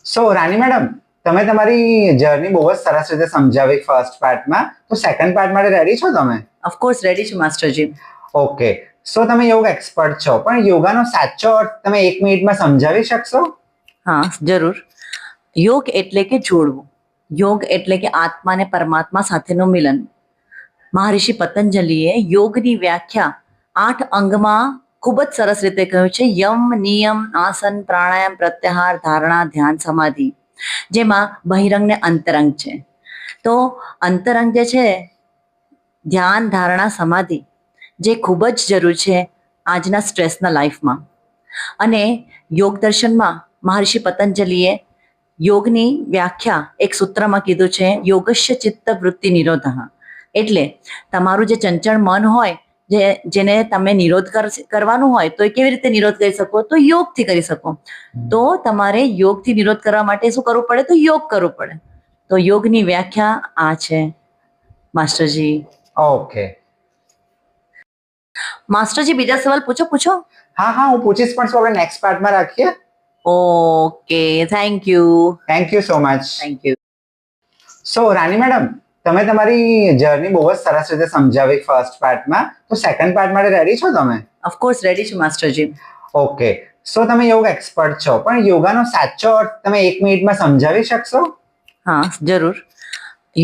સો રાની madam, તમે તમારી journey બહુ જ સરસ રીતે સમજાવી ફર્સ્ટ પાર્ટમાં. તો સેકન્ડ પાર્ટ માટે રેડી છો તમે? ઓફકોર્સ રેડી છું માસ્ટરજી. ઓકે. સો તમે યોગ એક્સપર્ટ છો, પણ યોગાનો સાચો અર્થ તમે 1 મિનિટમાં સમજાવી શકશો? હા, જરૂર. યોગ એટલે કે જોડવું. યોગ એટલે કે આત્મા અને પરમાત્મા સાથેનું મિલન. મહર્ષિ પતંજલિએ યોગની વ્યાખ્યા 8 અંગમાં ખૂબ જ સરસ રીતે કહ્યું છે. યમ, નિયમ, આસન, પ્રાણાયામ, પ્રત્યાહાર, ધારણા, ધ્યાન, સમાધિ. જેમાં બહિરંગ ને અંતરંગ છે. તો અંતરંગ જે છે, ધ્યાન, ધારણા, સમાધિ, જે ખૂબ જ જરૂર છે આજના સ્ટ્રેસના લાઈફમાં. અને યોગ દર્શનમાં મહર્ષિ પતંજલિએ યોગની વ્યાખ્યા એક સૂત્રમાં કીધું છે, યોગસ્ય ચિત્ત વૃત્તિ નિરોધઃ. એટલે તમારું જે ચંચળ મન હોય, જેને તમે નિરોધ કરવાનું હોય, તો એ કેવી રીતે નિરોધ કરી શકો? તો યોગથી કરી શકો. તો તમારે યોગથી નિરોધ કરવા માટે શું કરવું પડે? તો યોગ કરવું પડે. તો યોગની વ્યાખ્યા આ છે માસ્ટરજી. ઓકે. માસ્ટરજી, બીજા સવાલ પૂછો. હા હા, હું પૂછીશ, પણ શું આપણે નેક્સ્ટ પાર્ટમાં રાખીએ? Okay, thank you. Thank you so much. Thank you. So Rani madam, તમે તમારી જર્ની બહુ જ સરસ રીતે સમજાવી ફર્સ્ટ પાર્ટમાં. તો સેકન્ડ પાર્ટ માટે રેડી છો તમે? ઓફકોર્સ રેડી છું માસ્ટરજી. ઓકે. સો તમે યોગ એક્સપર્ટ છો, પણ યોગાનો સાચો અર્થ તમે 1 મિનિટમાં સમજાવી શકશો? હા, જરૂર.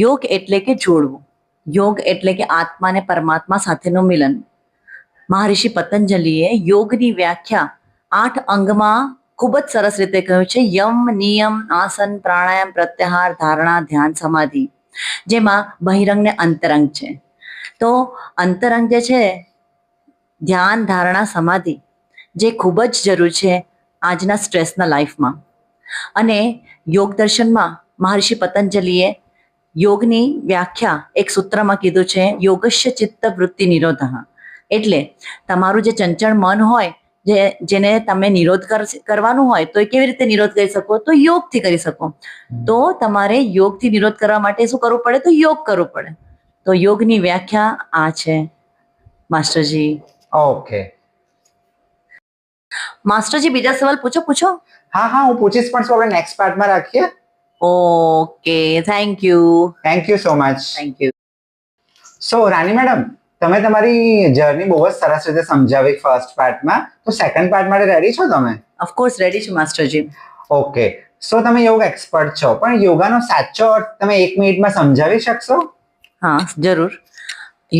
યોગ એટલે કે જોડવું. યોગ એટલે કે આત્મા અને પરમાત્મા સાથેનું મિલન. મહર્ષિ પતંજલિએ યોગની વ્યાખ્યા 8 અંગમાં ખૂબ જ સરસ રીતે કહ્યું છે. યમ, નિયમ, આસન, પ્રાણાયામ, પ્રત્યાહાર, ધારણા, ધ્યાન, સમાધિ. જેમાં બહિરંગ ને અંતરંગ છે. તો અંતરંગ જે છે, ધ્યાન, ધારણા, સમાધિ, જે ખૂબ જ જરૂર છે આજના સ્ટ્રેસના લાઈફમાં. અને યોગ દર્શનમાં મહર્ષિ પતંજલિએ યોગની વ્યાખ્યા એક સૂત્રમાં કીધું છે, યોગસ્ય ચિત્ત વૃત્તિ નિરોધઃ. એટલે તમારું જે ચંચળ મન હોય, જેને તમે નિરોધ કરવાનું હોય, તો એ કેવી રીતે નિરોધ કરી શકો? તો યોગથી કરી શકો. તો તમારે યોગથી નિરોધ કરવા માટે શું કરવું પડે? તો યોગ કરવું પડે. તો યોગની વ્યાખ્યા આ છે માસ્ટરજી. ઓકે. માસ્ટરજી, બીજા સવાલ પૂછો. હા હા, હું પૂછીશ, પણ શું આપણે નેક્સ્ટ પાર્ટમાં રાખીએ? Okay, thank you. Thank you so much. Thank you. So Rani madam, તમે તમારી જર્ની બહુ જ સરસ રીતે સમજાવી ફર્સ્ટ પાર્ટમાં. તો સેકન્ડ પાર્ટ માટે રેડી છો તમે? ઓફકોર્સ રેડી છું માસ્ટરજી. ઓકે. સો તમે યોગ એક્સપર્ટ છો, પણ યોગાનો સાચો અર્થ તમે 1 મિનિટમાં સમજાવી શકશો? હા, જરૂર.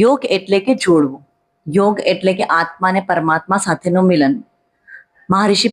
યોગ એટલે કે જોડવું. યોગ એટલે કે આત્મા અને પરમાત્મા સાથેનું મિલન. મહર્ષિ